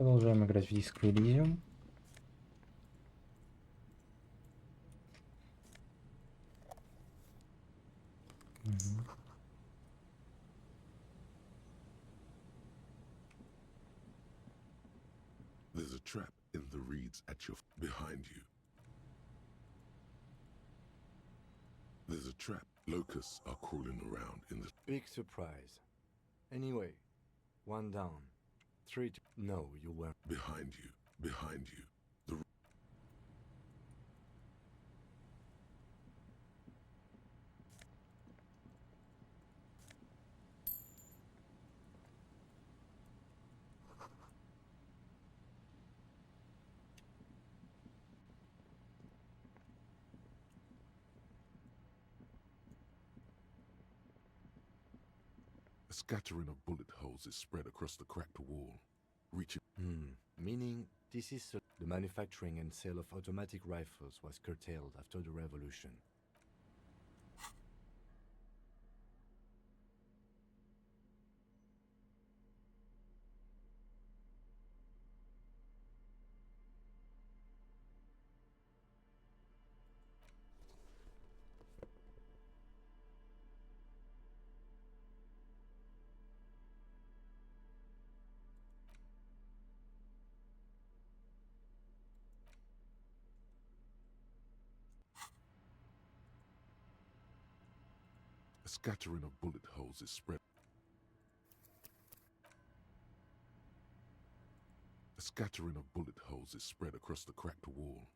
Продолжаем играть в Disco elysium. Мгм. There's a trap in the reeds at your behind you. There's a trap. Locusts are crawling around in the Big surprise. Anyway, one down. Three to... No, you weren't. behind you. Behind you. The A scattering of bullet holes is spread across the cracked wall, reaching. Meaning, this is... The manufacturing and sale of automatic rifles was curtailed after the revolution. A scattering of bullet holes is spread. A scattering of bullet holes is spread across the cracked wall,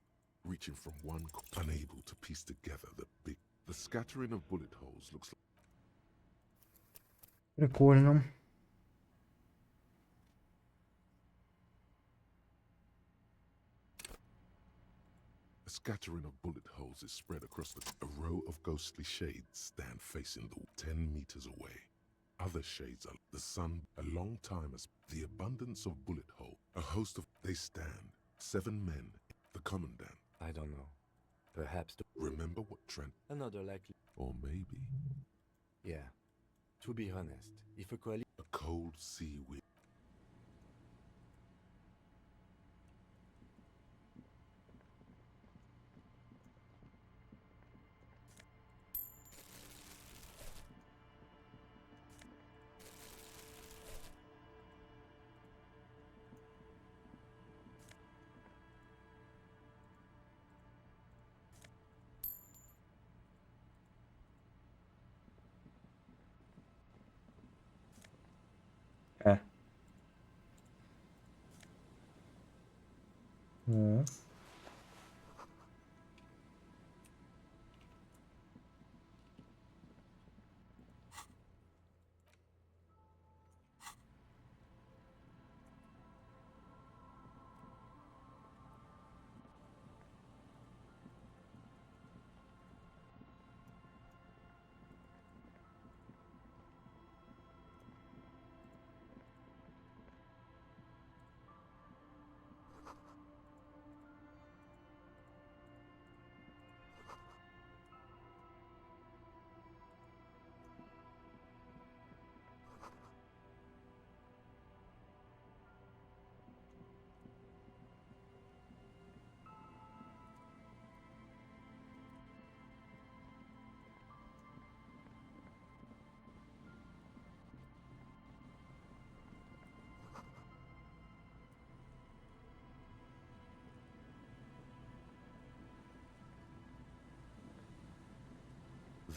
reaching from one unable to piece together the big. The scattering of bullet holes looks like Прикольно. a scattering of bullet holes is spread across a row of ghostly shades stand facing the 10 meters away. Other shades are the sun. A long time as the abundance of bullet hole. A host of they stand. 7 men. The commandant. I don't know. Perhaps the... Remember what Trent. Another likely... Or maybe Yeah. To be honest, if a coalition... a cold sea wind. Э. Ну.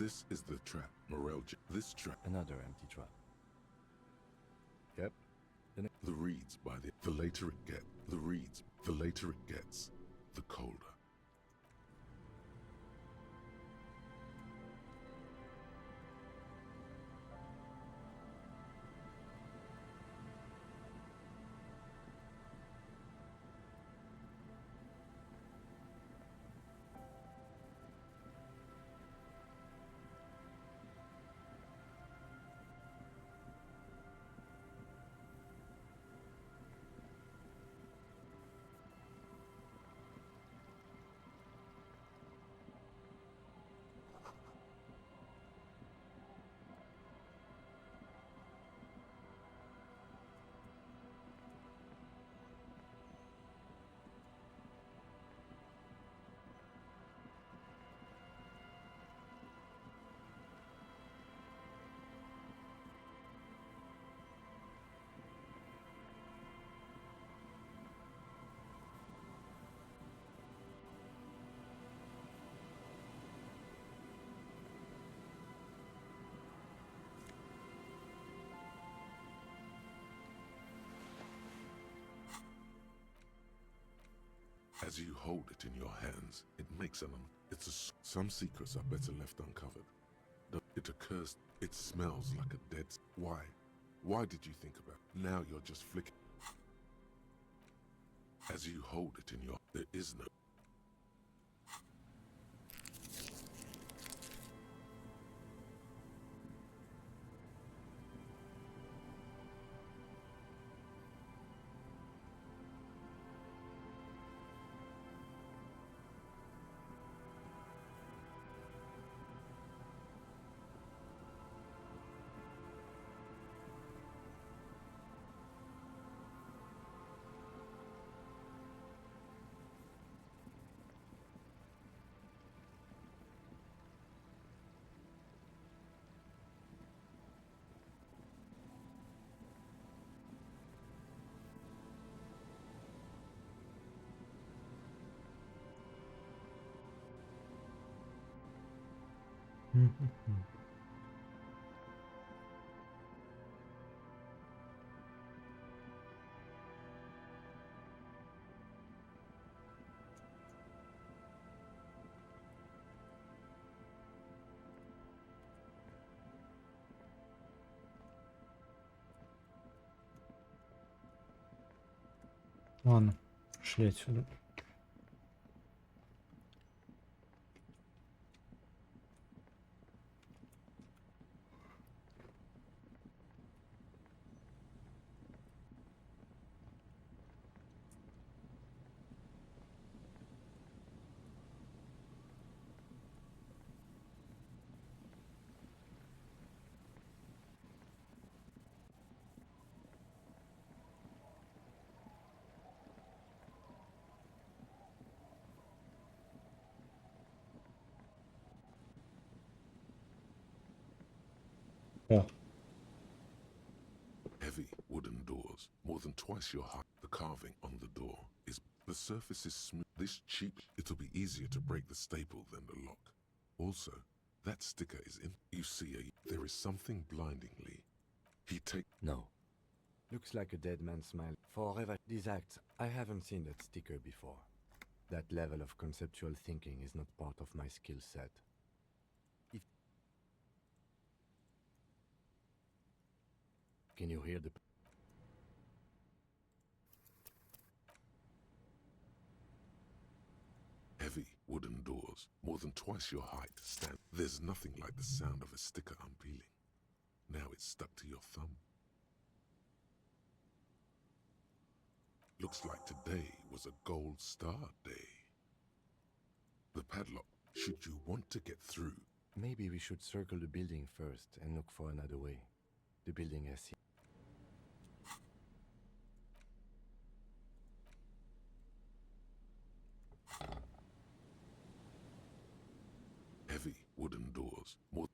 This is the trap, Morel. This trap. Another empty trap. Yep. The reeds by the later it get. The reeds. The later it gets, the colder. As you hold it in your hands, it makes some secrets are better left uncovered. It occurs, it smells like a dead... Why? Why did you think about it? Now you're just flicking. As you hold it in your... There is no... Ладно, шли отсюда. О, Heavy wooden doors, more than twice your height. The carving on the door is... The surface is smooth. This cheap... It'll be easier to break the staple than the lock. Also, that sticker is in... You see, there is something blindingly... No. Looks like a dead man's smile. Forever. These acts, I haven't seen that sticker before. That level of conceptual thinking is not part of my skill set. Can you hear the... Heavy wooden doors, more than twice your height, stand. There's nothing like the sound of a sticker unpeeling. Now it's stuck to your thumb. Looks like today was a gold star day. The padlock, should you want to get through... Maybe we should circle the building first and look for another way. The building has seen... Heavy wooden doors, more...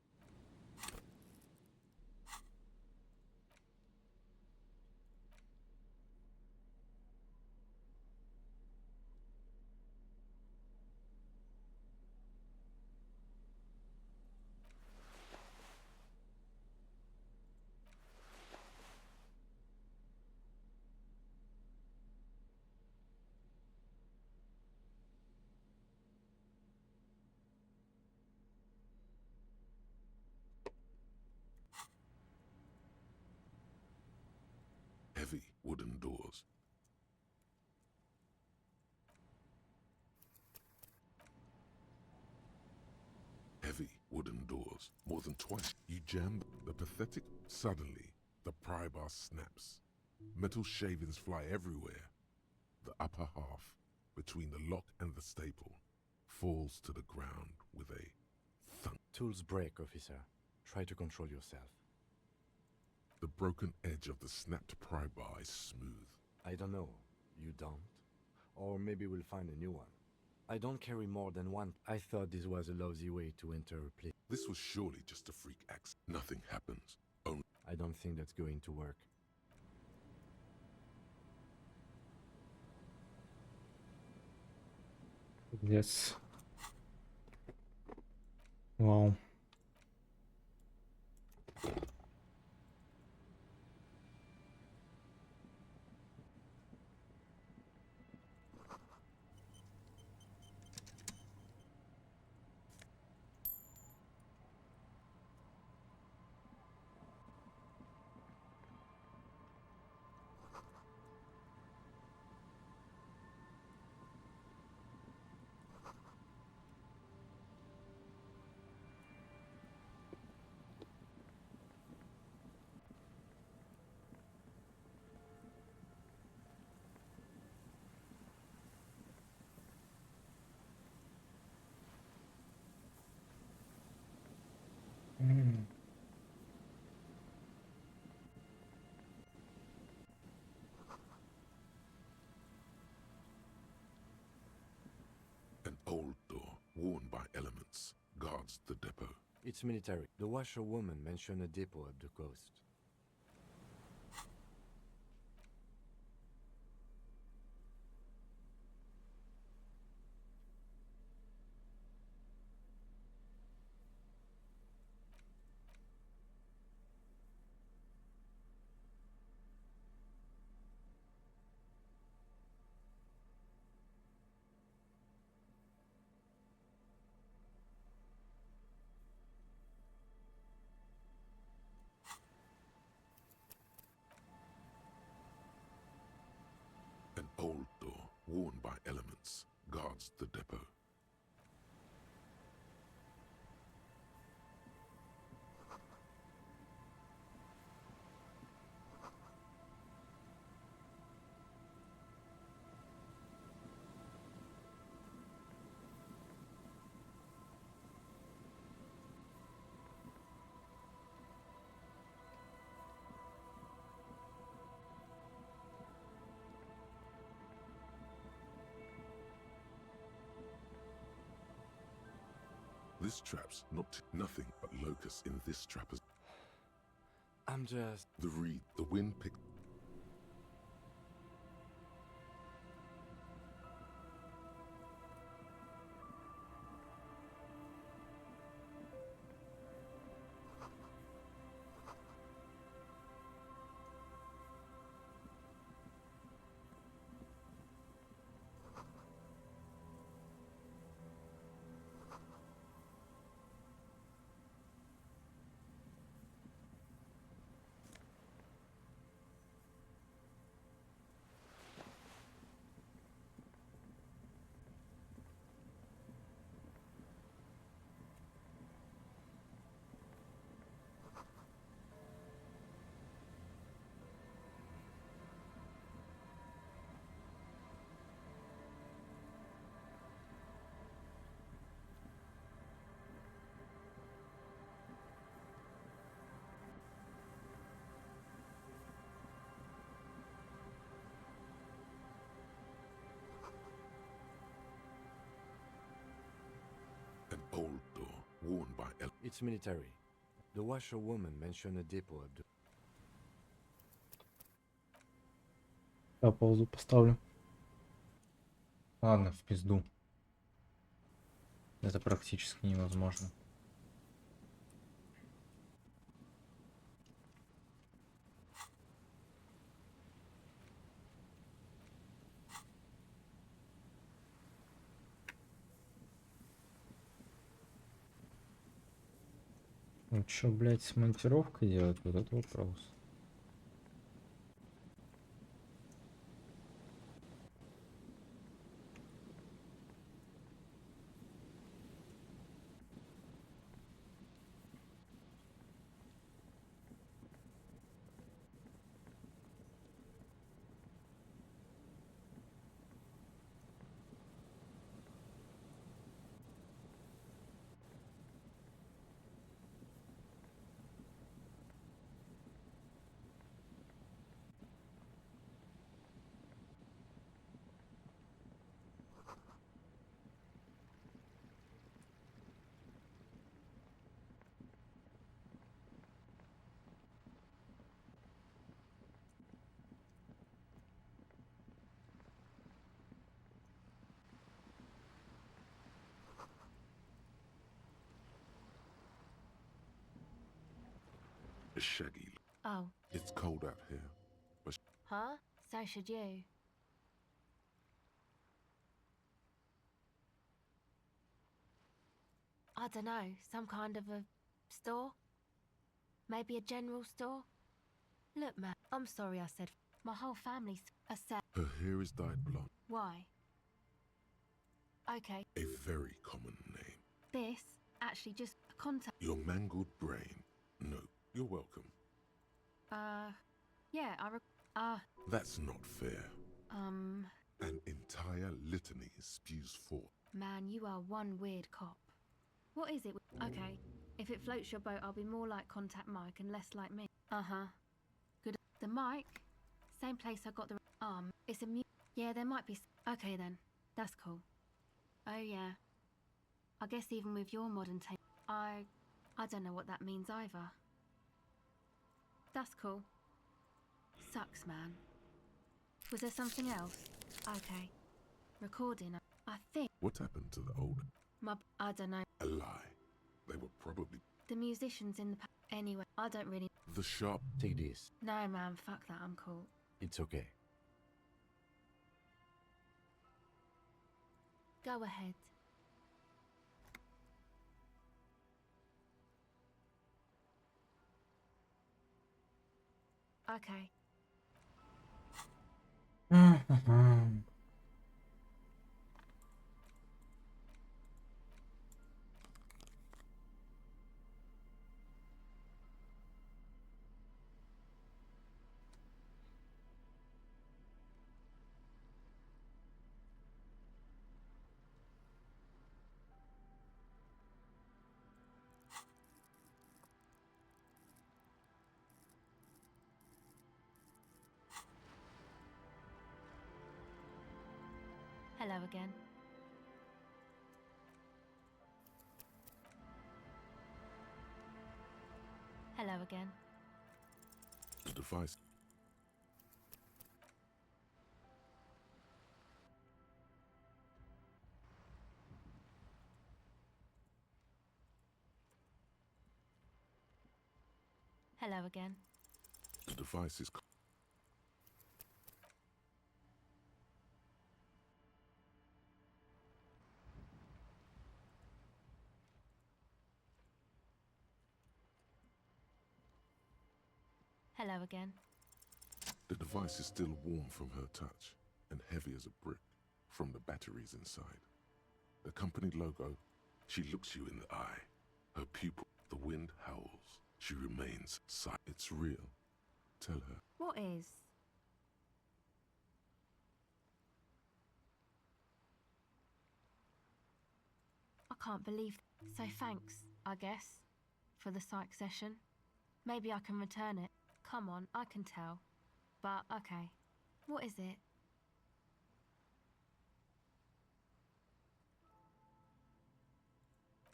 Heavy wooden doors. Heavy wooden doors, more than twice. You jam the pathetic... Suddenly, the pry bar snaps. Metal shavings fly everywhere. The upper half, between the lock and the staple, falls to the ground with a thunk. Tools break, officer. Try to control yourself. The broken edge of the snapped pry bar is smooth. I don't know. You don't? Or maybe we'll find a new one. I don't carry more than one. I thought this was a lousy way to enter a place. This was surely just a freak accident. Nothing happens. Only... I don't think that's going to work. Yes. Вау. elements guards the depot. It's military. The washerwoman mentioned a depot up the coast. An old door, worn by elements, guards the depot. This trap's nothing but locusts in this trap. I'm just... The wind picked. An old door, worn by It's military. The washerwoman mentioned a depot up the... Я паузу поставлю. Ладно, в пизду. Это практически невозможно. Ну чё, блядь, с монтировкой делать? Вот это вопрос. shaggy. Oh. It's cold out here, but Huh? So should you. I don't know, some kind of a store? Maybe a general store? Look, man, I'm sorry I said my whole family's a set. her hair is dyed blonde. Why? Okay, A very common name. this actually just contact. Your mangled brain. No, you're welcome. Yeah, That's not fair. um, An entire litany spews forth. man, you are one weird cop. What is it? Okay, if it floats your boat, I'll be more like Contact Mike and less like me. Uh-huh. Good. The Mike? Same place I got the it's a yeah, there might be okay then. That's cool. Oh yeah. I guess even with your modern taste, I don't know what that means either. That's cool. Sucks, man. Was there something else? Okay. Recording, I think. What happened to the old? I don't know. A lie. They were probably The musicians in the anyway, I don't really. the sharp. Take this. No, man, fuck that, I'm cool. It's okay. Go ahead. Okay. Hello again. Hello again. The device. Hello again. The device is. Hello again. The device is still warm from her touch and heavy as a brick from the batteries inside. The company logo, she looks you in the eye. Her pupil, the wind howls. She remains silent. It's real. Tell her. What is? I can't believe. So thanks, I guess, for the psych session. Maybe I can return it. Come on, I can tell. But, okay. What is it?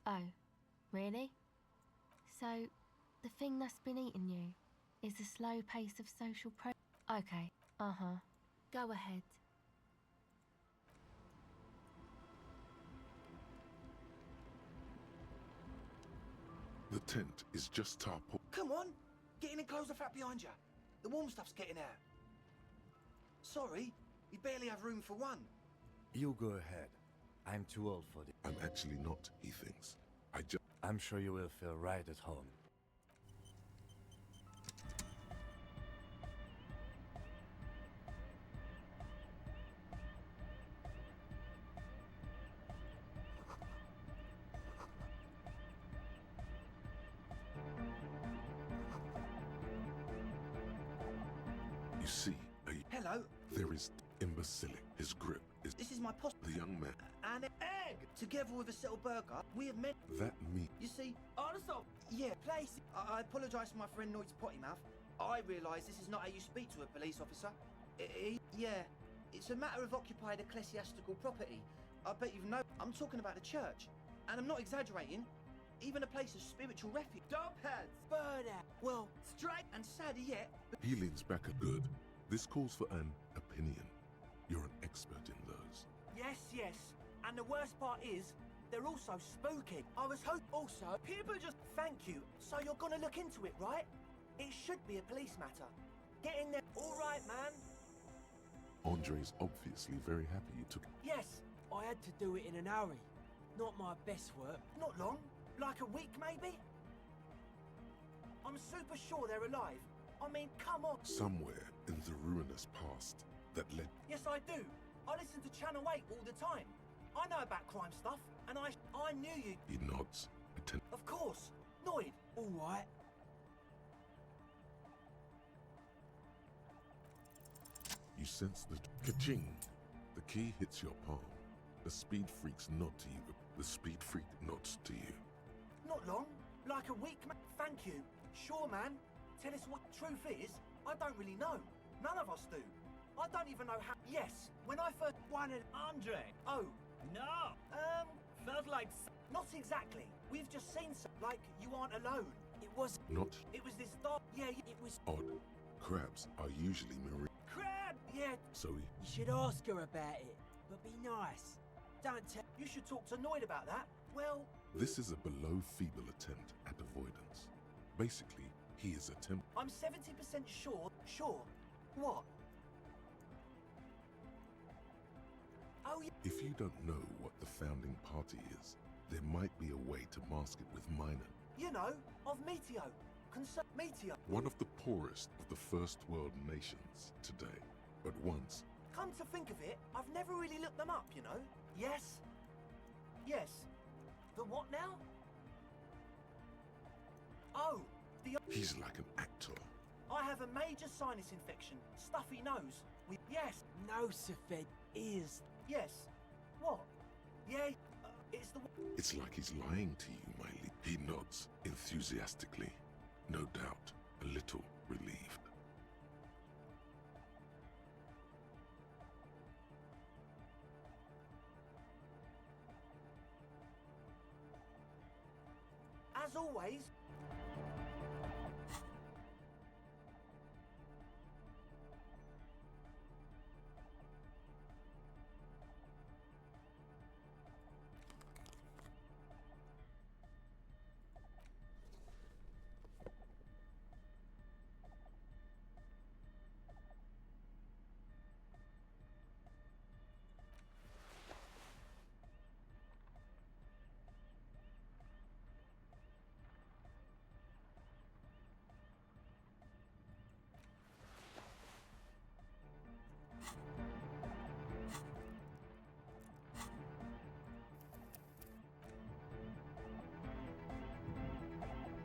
Oh, really? So, the thing that's been eating you is the slow pace of social Okay, uh-huh. Go ahead. The tent is just tarpaulin. Come on! Get in and close the flap behind you. The warm stuff's getting out. Sorry, we barely have room for one. You go ahead. I'm too old for this. I'm actually not, he thinks. I'm sure you will feel right at home. You see, Hello, there is imbecilic. His grip is this is my post. the young man. And egg! Together with a settled burger, we have met. That me. You see, also, yeah, place. I apologise for my friend Noit's potty mouth. I realise this is not how you speak to a police officer. Yeah, it's a matter of occupied ecclesiastical property. I bet you've known. I'm talking about the church. And I'm not exaggerating. Even a place of spiritual refuge. Dogheads! Burn out! Well, straight and sadder yet. He leans back a good. This calls for an opinion. You're an expert in those. Yes. And the worst part is, they're also spooky. I was hoping also, people just thank you. So you're gonna look into it, right? It should be a police matter. Get in there. All right, man. Andre's obviously very happy you took it. Yes, I had to do it in an hurry. Not my best work. Not long. Like a week, maybe? I'm super sure they're alive. I mean, come on. Somewhere in the ruinous past that led. Yes, I do. I listen to Channel 8 all the time. I know about crime stuff, and I knew you. He nods. Of course. Noid. All right. You sense the ka-ching. The key hits your palm. The speed freaks nod to you. The speed freak nods to you. Not long. Like a week, Thank you. Sure, man. Tell us what the truth is. I don't really know. None of us do. I don't even know how. Yes, when I first wanted Andre. Oh. No. Felt like. Not exactly. We've just seen some. Like, you aren't alone. It was this dog. Yeah, it was... Odd. Crabs are usually marine. Crab! Yeah. So You should ask her about it, but be nice. Don't tell. You should talk to Noid about that. Well, this is a below feeble attempt at avoidance. Basically, he is attempting. I'm 70% sure. Sure. What? Oh, yeah. If you don't know what the founding party is, there might be a way to mask it with minor. You know, of Meteo. Meteo. One of the poorest of the first world nations today. But once, Come to think of it, I've never really looked them up, you know? Yes. Yes. The what now? Oh, the... he's like an actor. I have a major sinus infection. Stuffy nose. Yes. No, Safed is. Yes. What? Yeah, it's the... It's like he's lying to you, Miley. He nods enthusiastically, no doubt a little relieved. As always...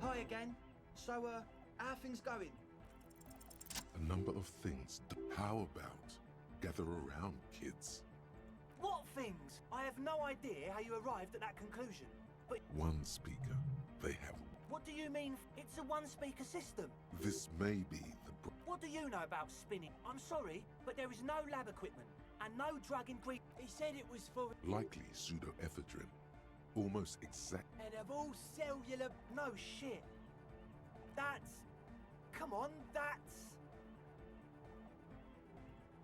Hi again. So, how are things going? A number of things. How about gather around, kids? What things? I have no idea how you arrived at that conclusion. But One speaker. They have. what do you mean? It's a one-speaker system. This may be the. What do you know about spinning? I'm sorry, but there is no lab equipment and no drug ingredient. He said it was for. Likely pseudoephedrine. Almost exact. And of all cellular. No shit. That's... Come on, that's...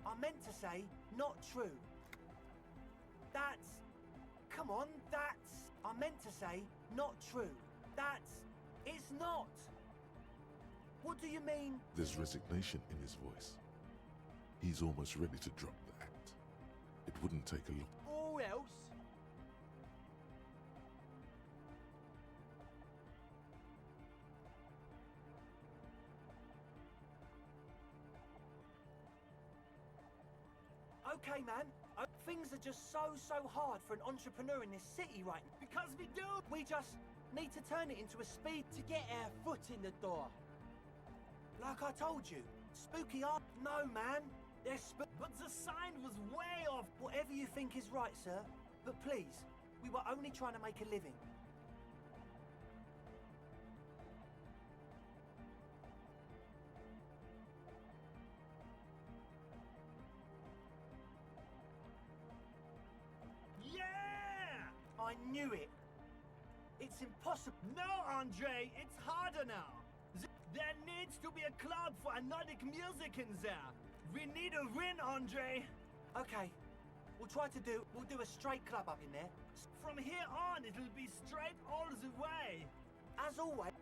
I meant to say, not true. That's... Come on, that's... I meant to say, not true. That's... It's not. What do you mean? There's resignation in his voice. He's almost ready to drop the act. It wouldn't take a lot. Or else. Okay, man. Things are just so hard for an entrepreneur in this city right now. Because we do. We just need to turn it into a speed To get our foot in the door. Like I told you, spooky art. No, man. They're But the sign was way off. Whatever you think is right, sir. But please, we were only trying to make a living. Yeah! I knew it. It's impossible. No, Andre, it's harder now. There needs to be a club for Nordic music in there. We need a win, Andre. Okay, we'll do a straight club up in there. From here on, it'll be straight all the way. As always.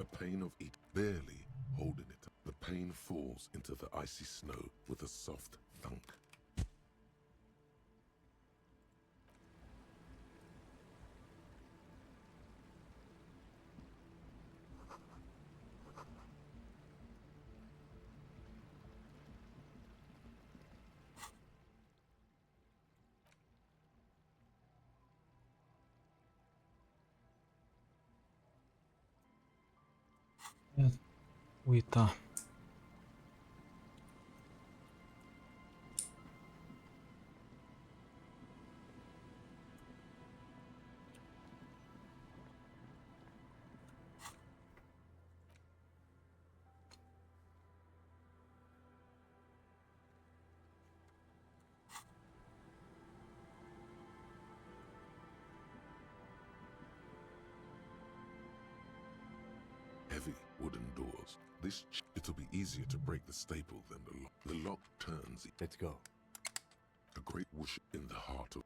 A pain of eat, barely holding it. The pane falls into the icy snow with a soft thunk. Уйта. Heavy wooden doors. It'll be easier to break the staple than the lock. The lock turns. Let's go. A great whoosh in the heart of.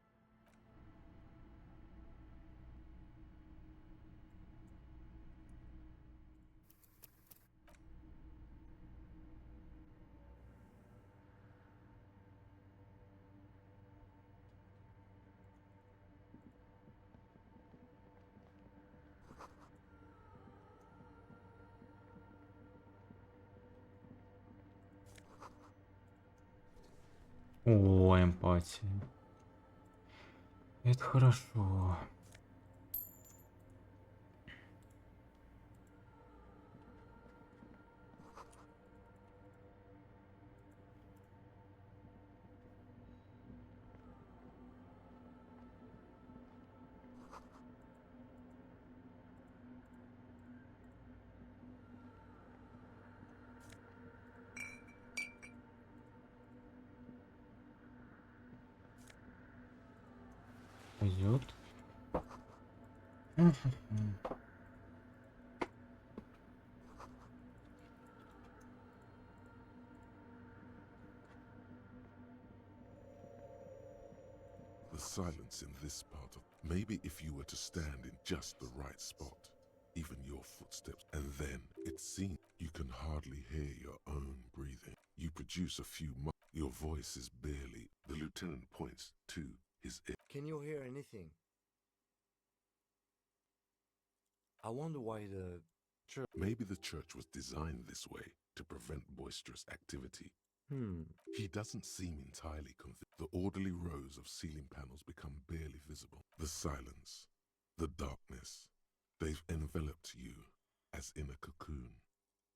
О, эмпатия. Это хорошо. Пойдет. The silence in this part of. Maybe if you were to stand in just the right spot, even your footsteps, and then it seems you can hardly hear your own breathing. You produce a few. Your voice is barely. The lieutenant points to his ear. Can you hear anything? I wonder why the church. Maybe the church was designed this way to prevent boisterous activity. He doesn't seem entirely convinced. The orderly rows of ceiling panels become barely visible. The silence, the darkness, they've enveloped you as in a cocoon.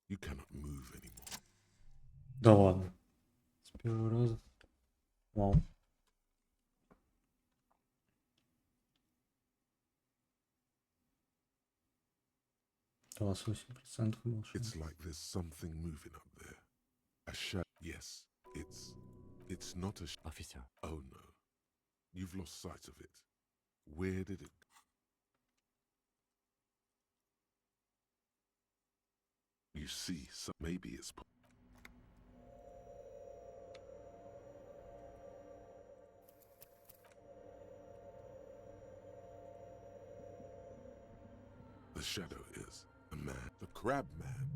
You cannot move anymore. Да ладно. С первого раза. Вау. Осталось 8% больше. It's like there's something moving up there. A shadow. Yes, it's not a Officer. Oh no. You've lost sight of it. Where did it You see, so maybe it's the shadow is a man, the crab man.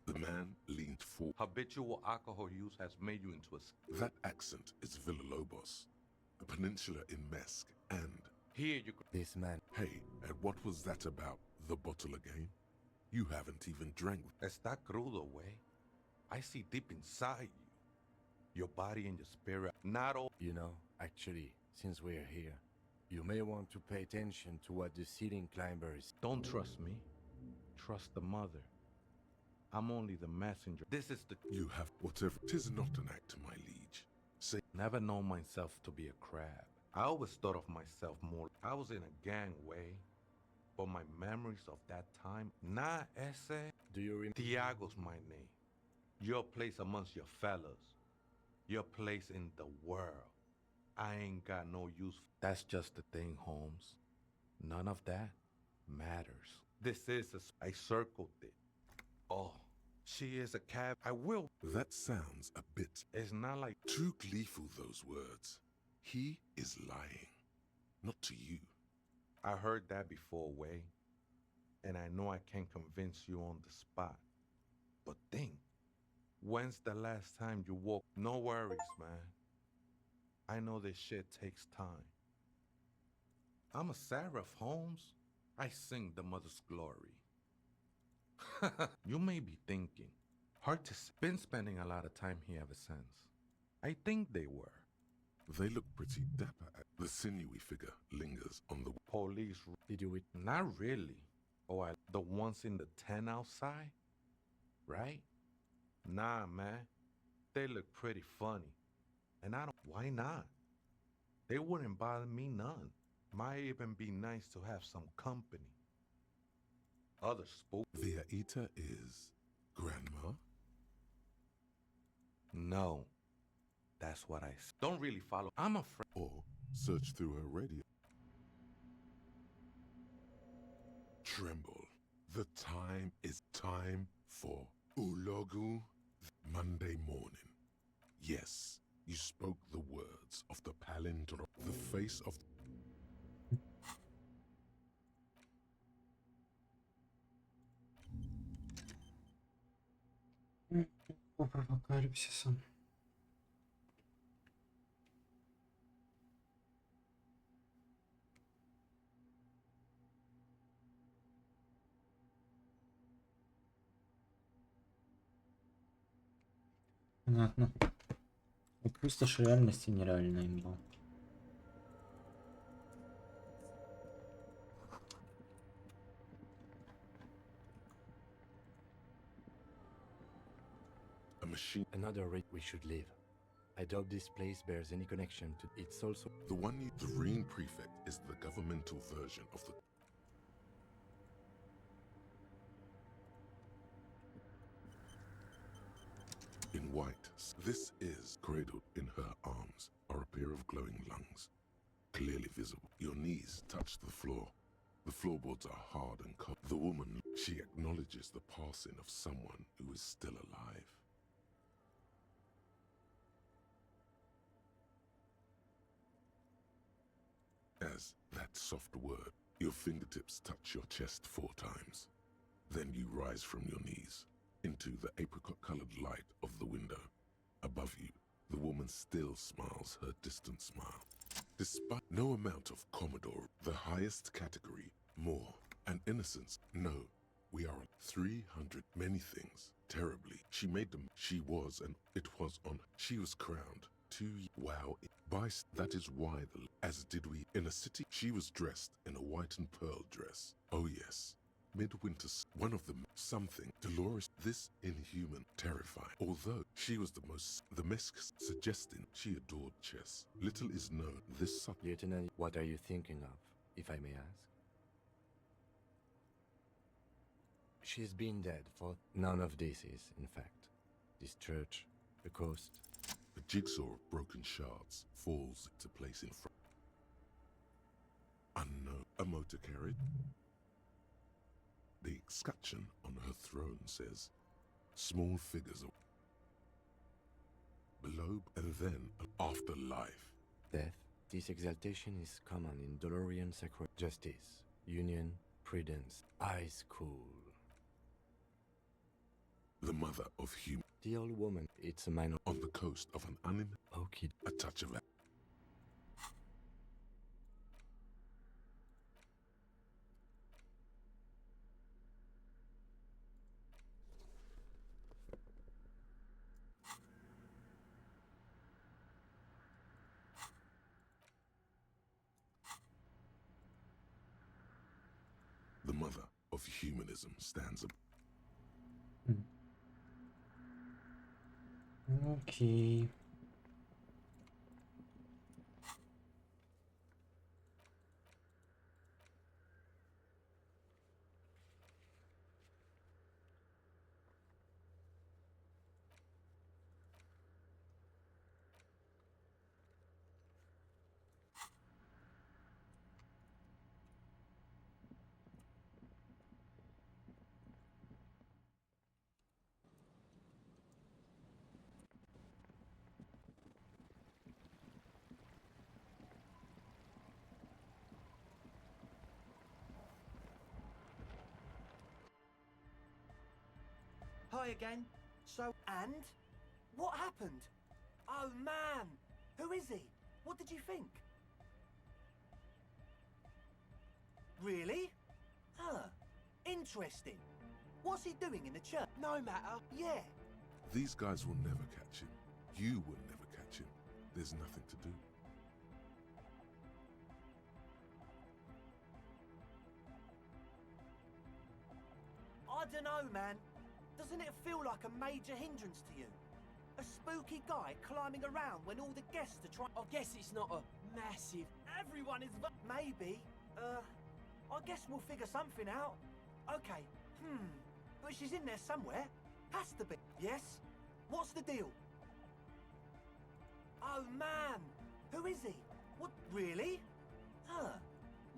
The man leaned forward. Habitual alcohol use has made you into a... That accent is Villalobos, a peninsula in Mesk, and Here you... This man. hey, and what was that about the bottle again? You haven't even drank. Está crudo, way. I see deep inside you. Your body and your spirit. Not all... You know, actually, since we're here, you may want to pay attention to what the ceiling climbers. Don't trust me. Trust the mother. I'm only the messenger. This is the... You have whatever. 'Tis not an act, my liege. Say, Never known myself to be a crab. I always thought of myself more. I was in a gang way. But my memories of that time... Nah, ese... Do you remember? Tiago's my name. Your place amongst your fellas. Your place in the world. I ain't got no use. That's just the thing, Holmes. None of that matters. This is I circled it. Oh, she is a cab. I will. that sounds a bit It's not like... too gleeful, those words. He is lying. Not to you. I heard that before, Way. and I know I can't convince you on the spot. But think, when's the last time you woke? No worries, man. I know this shit takes time. I'm a seraph, Holmes. I sing the mother's glory. You may be thinking, hard to been spending a lot of time here ever since. I think they were. They look pretty dapper. The sinewy figure lingers on the... Police. Did you Not really. Oh, the ones in the tent outside? Right? Nah, man. They look pretty funny. And I don't... Why not? They wouldn't bother me none. Might even be nice to have some company. Other spook. The Aita is... Grandma? No. That's what I don't really follow. I'm afraid. Or search through her radio. Tremble. The time is time for Ulogu Monday morning. Yes, you spoke the words of the palindrome, the face of... Апокалипсиса. Понятно. Вот пустошь реальности нереальная им была. A machine... Another rate we should leave. I doubt this place bears any connection to... It's also... The one you... The Reen Prefect is the governmental version of the... In white, this is cradled in her arms are a pair of glowing lungs, clearly visible. Your knees touch the floor. The floorboards are hard and cold. The woman, she acknowledges the passing of someone who is still alive. As that soft word, your fingertips touch your chest 4 times. Then you rise from your knees into the apricot-colored light of the window. Above you, the woman still smiles her distant smile. Despite no amount of Commodore, the highest category, more, and innocence, no, we are 300 many things, terribly. She made them, she was, and it was on, she was crowned. Wow, that is why, as did we, in a city, she was dressed in a white and pearl dress. Oh yes. Midwinter, one of them, something, Dolores, this inhuman, terrifying. Although she was the mesque suggesting she adored chess. Little is known, this Lieutenant, what are you thinking of, if I may ask? She's been dead for... None of this is, in fact. This church, the coast... A jigsaw of broken shards falls into place in front. Unknown, a motor carriage. The escutcheon on her throne says, small figures below and then afterlife. Death. This exaltation is common in Dolorian sacred justice, union, prudence, eyes cool. The mother of human. The old woman, it's a minor... On the coast of an Okay. a touch of that. The mother of humanism stands up. Окей. again. So, And? What happened? Oh man! Who is he? What did you think? Really? Huh. Interesting. What's he doing in the church? No matter. Yeah. These guys will never catch him. You will never catch him. There's nothing to do. I don't know, man. Doesn't it feel like a major hindrance to you? A spooky guy climbing around when all the guests are trying. I guess it's not a massive. Everyone is. Maybe. I guess we'll figure something out. Okay. But she's in there somewhere. Has to be. Yes? What's the deal? Oh man! Who is he? What? Really? Huh.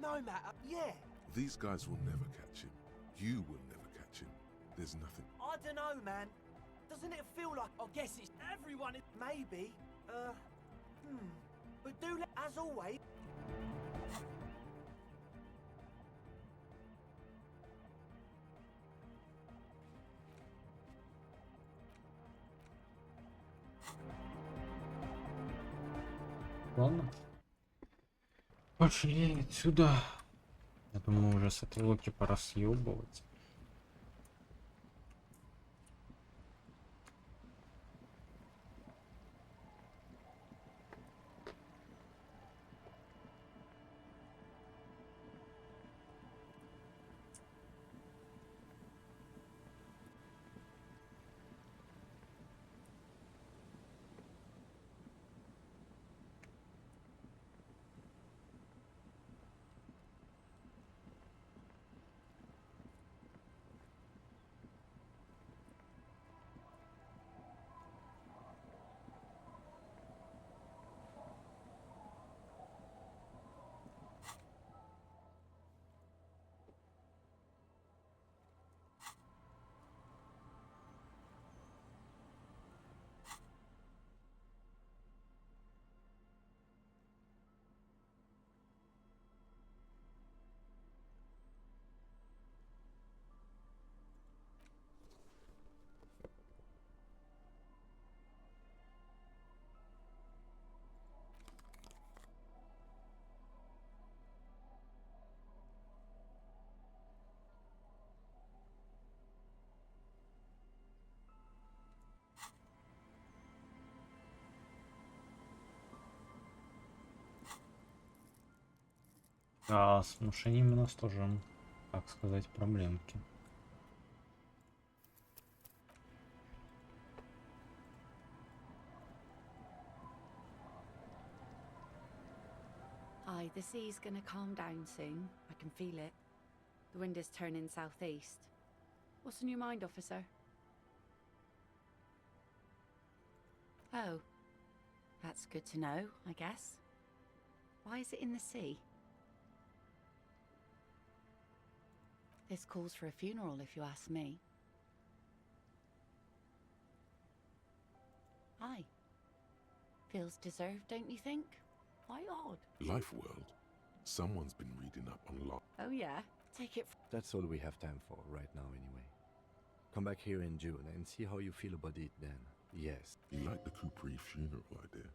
No matter. Yeah. These guys will never catch him. You will never catch him. There's nothing. I don't know, man. Doesn't it feel like... I guess it's... Everyone is... Maybe. But do let... As always... Ладно. Пошли отсюда. Я думаю, уже с этой локи пора съебывать. А с внушением у нас тоже, так сказать, проблемки. Aye, the sea's gonna calm down soon. I can feel it. The wind is turning southeast. What's on your mind, officer? Oh. That's good to know, I guess. Why is it in the sea? This calls for a funeral, if you ask me. Aye. Feels deserved, don't you think? Quite odd. Life world. Someone's been reading up on lot. Oh yeah? Take it That's all we have time for right now anyway. Come back here in June and see how you feel about it then. Yes. You like the Capri funeral idea?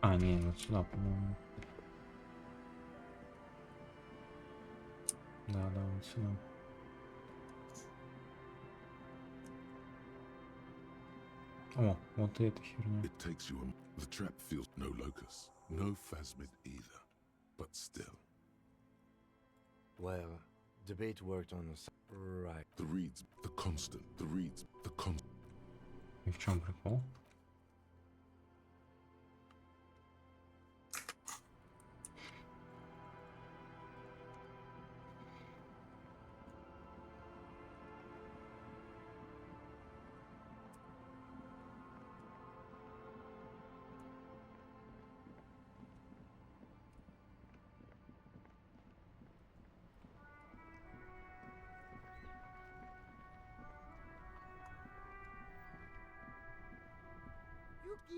А, не, вот сюда, по-моему. Да, вот сюда. О, вот и эта херня. It takes you on. The trap feels no locus, no phasmid either. But still. Well, debate worked on us. Right. The reeds, the constant, the reeds, the constant. И в чем прикол?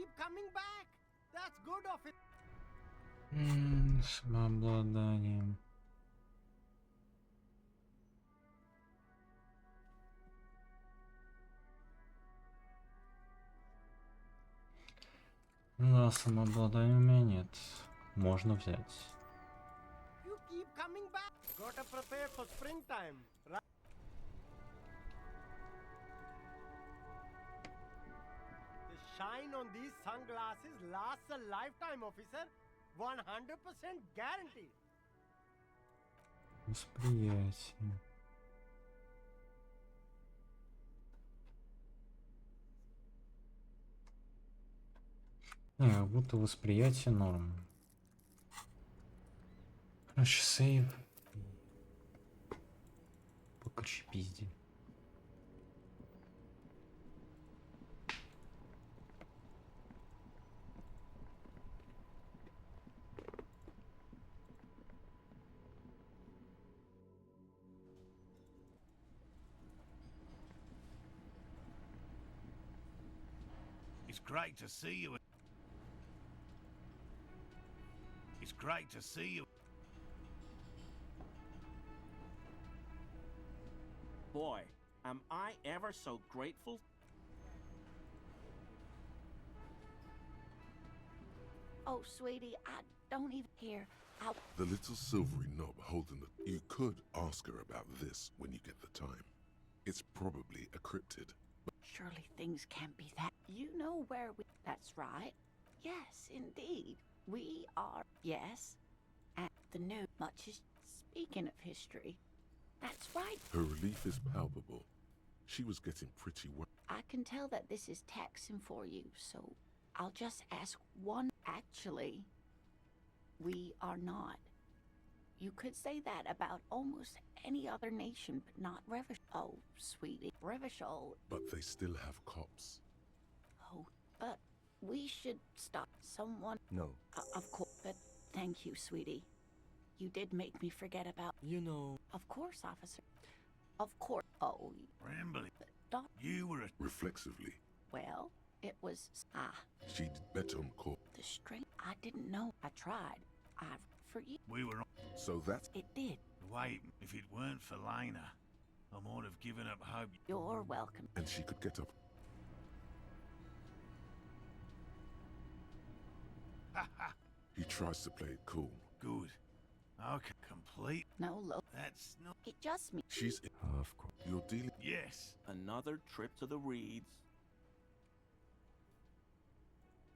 keep coming back. That's good of it. Самообладанием. Да, самообладания у меня нет. Можно взять. You keep coming back. Gotta prepare for springtime. Right? The shine on these sunglasses lasts a lifetime, officer. 100% guaranteed. Восприятие. Не, как будто восприятие норм. Короче, сейв. Покажи пизди. It's great to see you. It's great to see you. Boy, am I ever so grateful. Oh, sweetie, I don't even hear. The little silvery knob holding the... You could ask her about this when you get the time. It's probably a cryptid. Surely things can't be that. You know where we... That's right. Yes, indeed. We are, yes, at the new... Much is... Speaking of history, that's right. Her relief is palpable. She was getting pretty well. I can tell that this is taxing for you, so I'll just ask one. Actually, we are not. You could say that about almost any other nation, but not Revachol. Oh, sweetie, Revachol. But they still have cops. Oh, but we should stop someone. No. Of course, but thank you, sweetie. You did make me forget about... You know... Of course, officer. Of course. Oh, Rambly, Doc. you were a... Reflexively, Well, it was... Ah, she'd bet on court. the string. I didn't know. I tried. For you. We were on... So that's... It did. Wait, if it weren't for Lena, I might have given up hope. You're welcome. And she could get up. He tries to play it cool. Good. Okay, complete. No, look. That's not... It just me. She's... Of course. You're dealing... Yes, Another trip to the Reeds.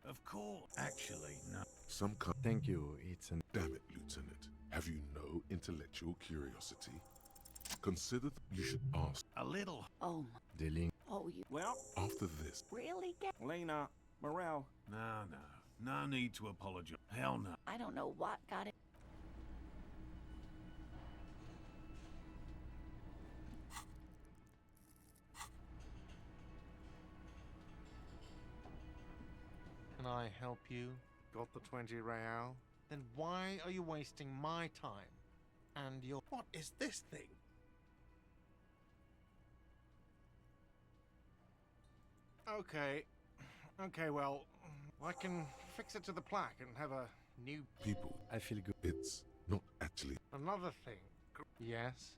of course. Actually, no. Some kind... Thank you, it's an... Damn it, Lieutenant. Have you no intellectual curiosity? Consider you should ask. A little. Oh, Dealing... oh, you Well, After this, really get... Lena, Morel, No, no. No need to apologize. Hell no. I don't know what got it. Can I help you? Got the 20 real? Then why are you wasting my time? And your... What is this thing? Okay. Okay, well, I can fix it to the plaque and have a new... people, I feel good. it's not actually... Another thing. Yes?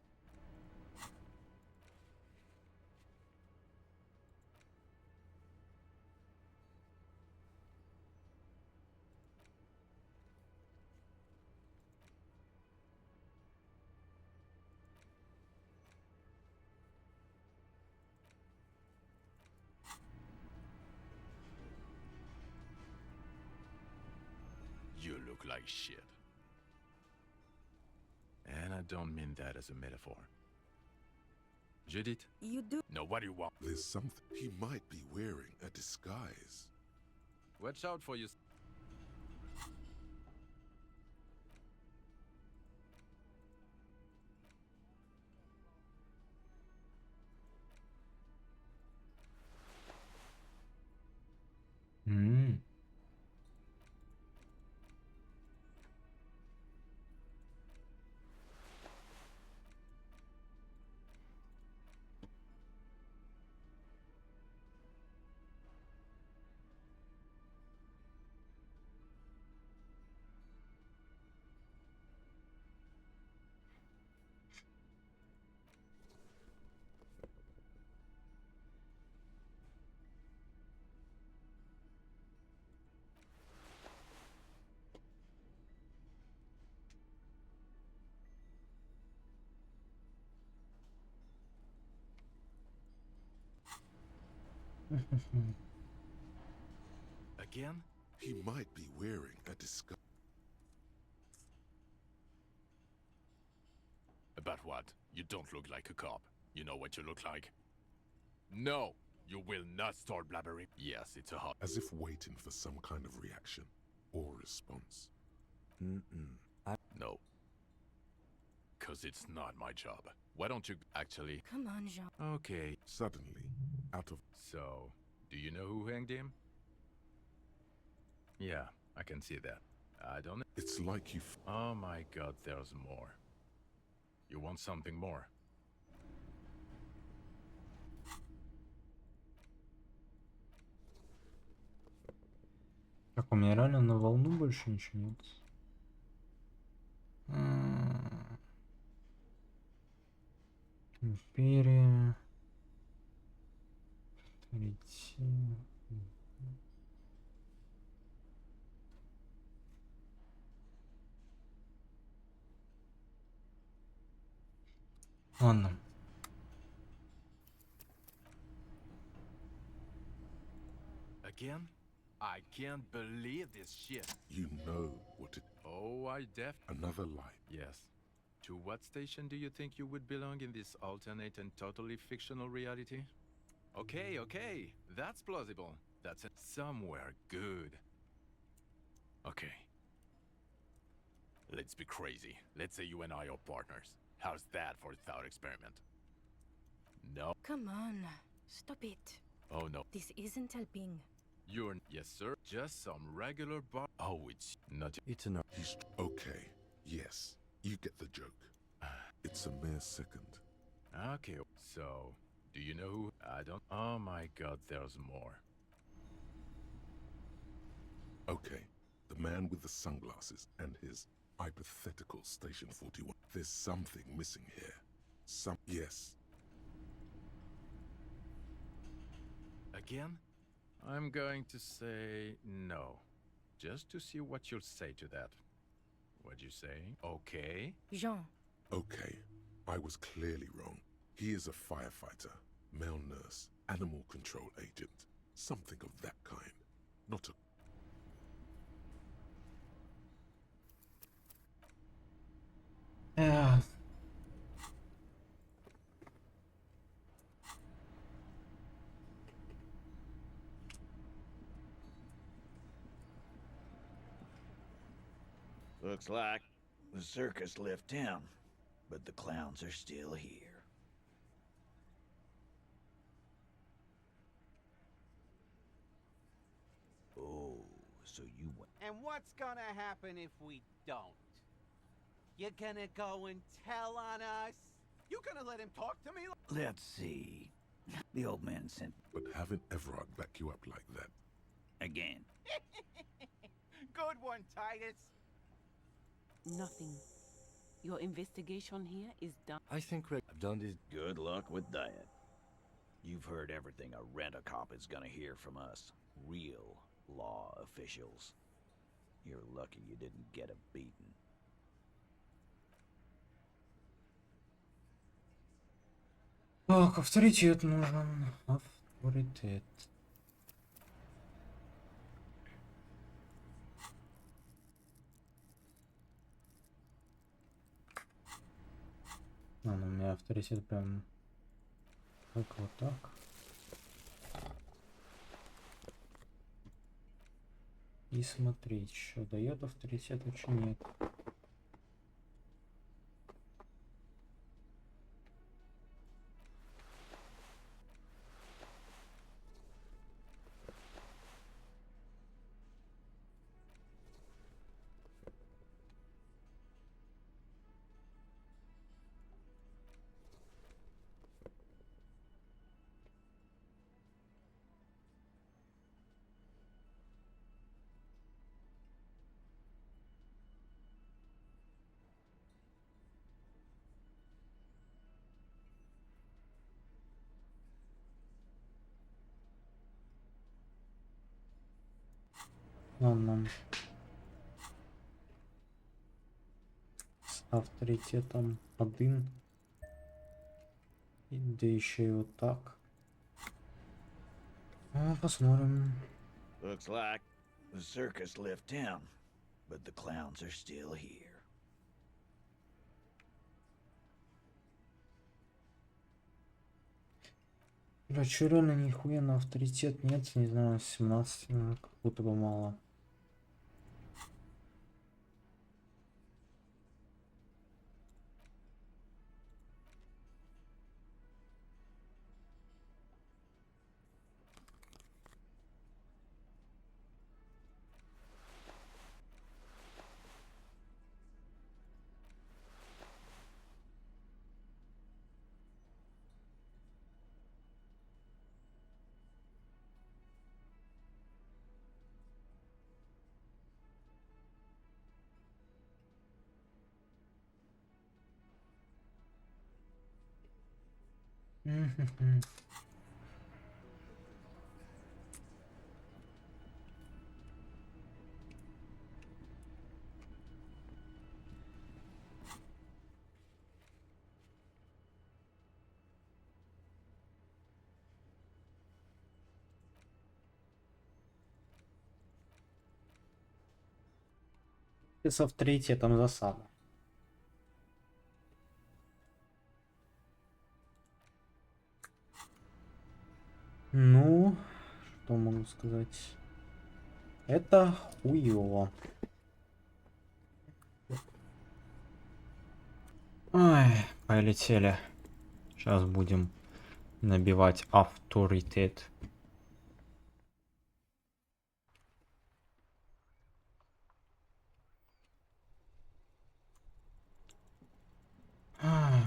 You look like shit. And I don't mean that as a metaphor. Judith? You do. No, what do you want? There's something... He might be wearing a disguise. Watch out for you. М. Again? He might be wearing a disguise. About what? You don't look like a cop. You know what you look like? No! You will not start blabbering. Yes, it's a hot. As if waiting for some kind of reaction or response. No. Cause it's not my job. Why don't you actually... Come on, Jean. Okay. Suddenly, out of... So, do you know who hanged him? Yeah, I can see that. I don't... It's like you... Oh my god, there's more. You want something more? Так, у меня реально на волну больше ничего нет. Империя. Авторитет. Ладно. Again? I can't believe this shit. You know what it... Oh, I Another life. Yes. To what station do you think you would belong in this alternate and totally fictional reality? Okay, okay. That's plausible. That's it. Somewhere good. Okay. Let's be crazy. Let's say you and I are partners. How's that for a thought experiment? No. Come on. Stop it. Oh, no. This isn't helping. You're... Yes, sir. Just some regular bar... Oh, it's not... It's an... He's... Okay, yes. You get the joke. It's a mere second. Okay, so... Do you know who... I don't... Oh my god, there's more. Okay, the man with the sunglasses and his hypothetical Station 41. There's something missing here. Yes. Again? I'm going to say no. Just to see what you'll say to that. What'd you say? Okay? Jean. Okay, I was clearly wrong. He is a firefighter, male nurse, animal control agent. Something of that kind. Not a... Yeah. Looks like the circus left town, but the clowns are still here. Oh, so you went... And what's gonna happen if we don't? You gonna go and tell on us? You gonna let him talk to me? Let's see. The old man sent... But having Everard back you up like that... Again. Good one, Titus. Nothing. Your investigation here is done. I think I've done this. Good luck with that. You've heard everything a rent-a-cop is gonna hear from us. Real law officials. You're lucky you didn't get a beating. Так, авторитет нужен. Авторитет. Ну, у меня авторитет прям как вот так. И смотреть, что дает авторитет, или нет. Ладно. С авторитетом 1. И да еще и вот так. Посмотрим. Looks like the circus left town, but the clowns are still here. Бля, чё реально нихуя на авторитет нет, не знаю, 17, как будто бы мало. Часов 3 там засада. Ну, что могу сказать? Это хуёво. Ай, полетели. Сейчас будем набивать авторитет.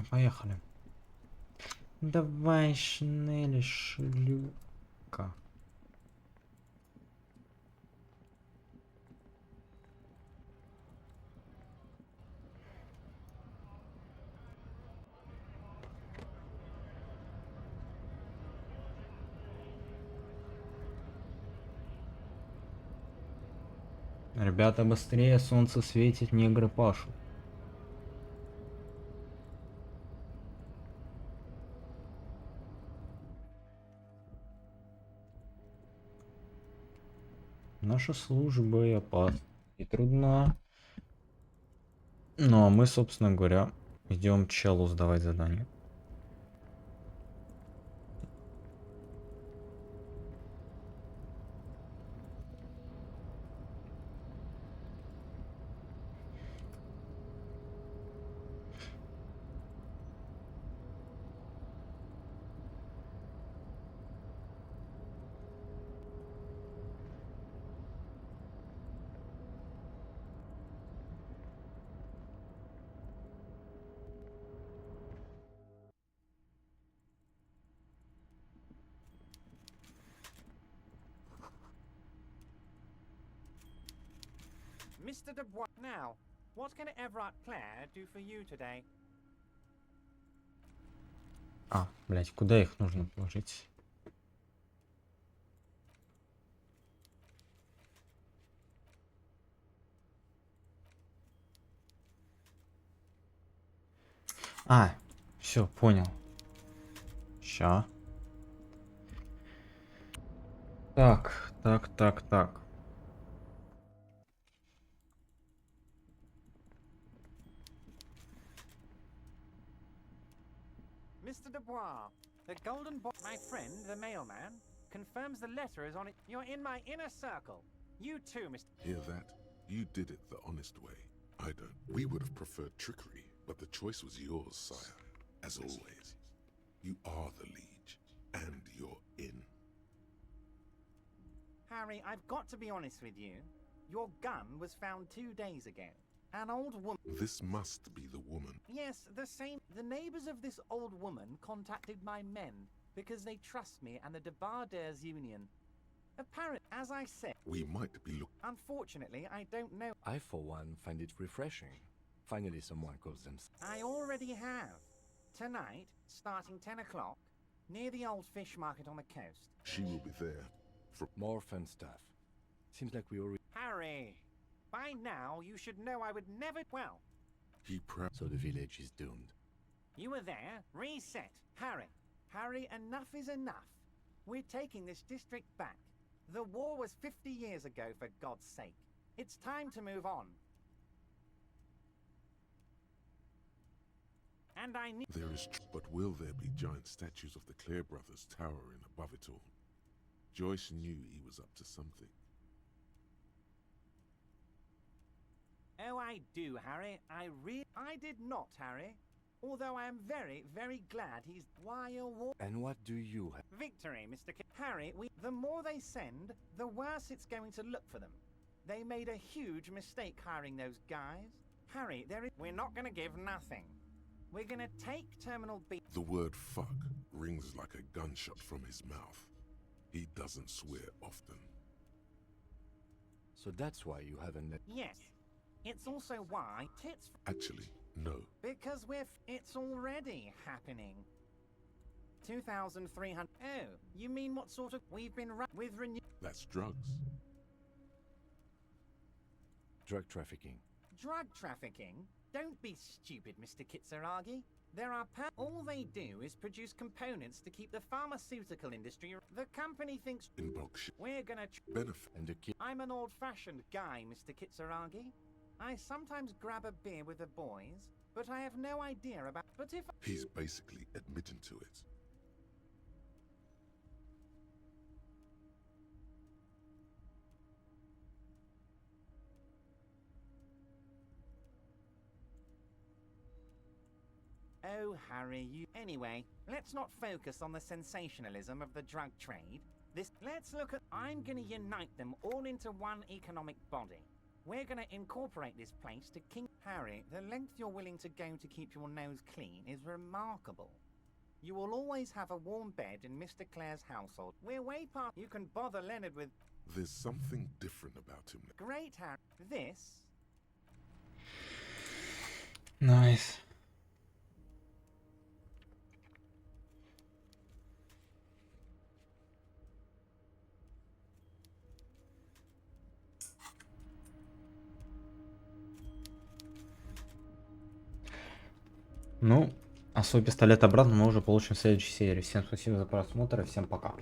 Поехали. Давай, Шнели, шлюка. Ребята, быстрее, солнце светит, негры пашут. Наша служба и опасна, и трудна. Ну а мы, собственно говоря, идем челу сдавать задание. Mr. Dubois, now, what can Everett Clare do for you today? А, блять, куда их нужно положить? А, все, понял. Ща. Так. Mr. Dubois, the golden boy, my friend, the mailman, confirms the letter is on it. You're in my inner circle. You too, Mr. Hear that? You did it the honest way. I don't. We would have preferred trickery, but the choice was yours, sire. As always. You are the liege, and you're in. Harry, I've got to be honest with you. Your gun was found 2 days ago. An old woman. This must be the woman. Yes, the same. The neighbors of this old woman contacted my men because they trust me and the Debarders Union. Apparently, as I said, We might be looking. unfortunately, I don't know. I, for one, find it refreshing. Finally, someone calls them. I already have. Tonight, starting 10 o'clock, near the old fish market on the coast. She will be there. More fun stuff. Seems like we already. Harry, by now you should know I would never. Well, So the village is doomed. you were there. Reset. Harry. Harry, enough is enough. We're taking this district back. The war was 50 years ago, for God's sake. It's time to move on. And I need... There is, but will there be giant statues of the Clare brothers towering above it all? Joyce knew he was up to something. Oh, I do, Harry. I did not, Harry. Although I am very, very glad he's... Why a war... And what do you have? Victory, Mr. Harry, the more they send, the worse it's going to look for them. They made a huge mistake hiring those guys. Harry, we're not going to give nothing. We're going to take Terminal B... The word fuck rings like a gunshot from his mouth. He doesn't swear often. So that's why you haven't let... Yes. It's also why tits... Actually, no. Because it's already happening. 2,300... Oh, you mean what sort of... We've been with renew... That's drugs. Drug trafficking. Drug trafficking? Don't be stupid, Mr. Kitsuragi. There are all they do is produce components to keep the pharmaceutical industry... The company thinks... In bulk shit. We're gonna... Benefit. And the kid... I'm an old-fashioned guy, Mr. Kitsuragi. I sometimes grab a beer with the boys, but I have no idea about... But if... He's basically admitting to it. Oh, Harry, you... Anyway, let's not focus on the sensationalism of the drug trade. Let's look at... I'm gonna unite them all into one economic body. We're gonna incorporate this place to King... Harry, the length you're willing to go to keep your nose clean is remarkable. You will always have a warm bed in Mr. Clare's household. We're way past... You can bother Leonard with... There's something different about him. Great, Harry. This... Nice. Ну, а свой пистолет обратно мы уже получим в следующей серии. Всем спасибо за просмотр и всем пока.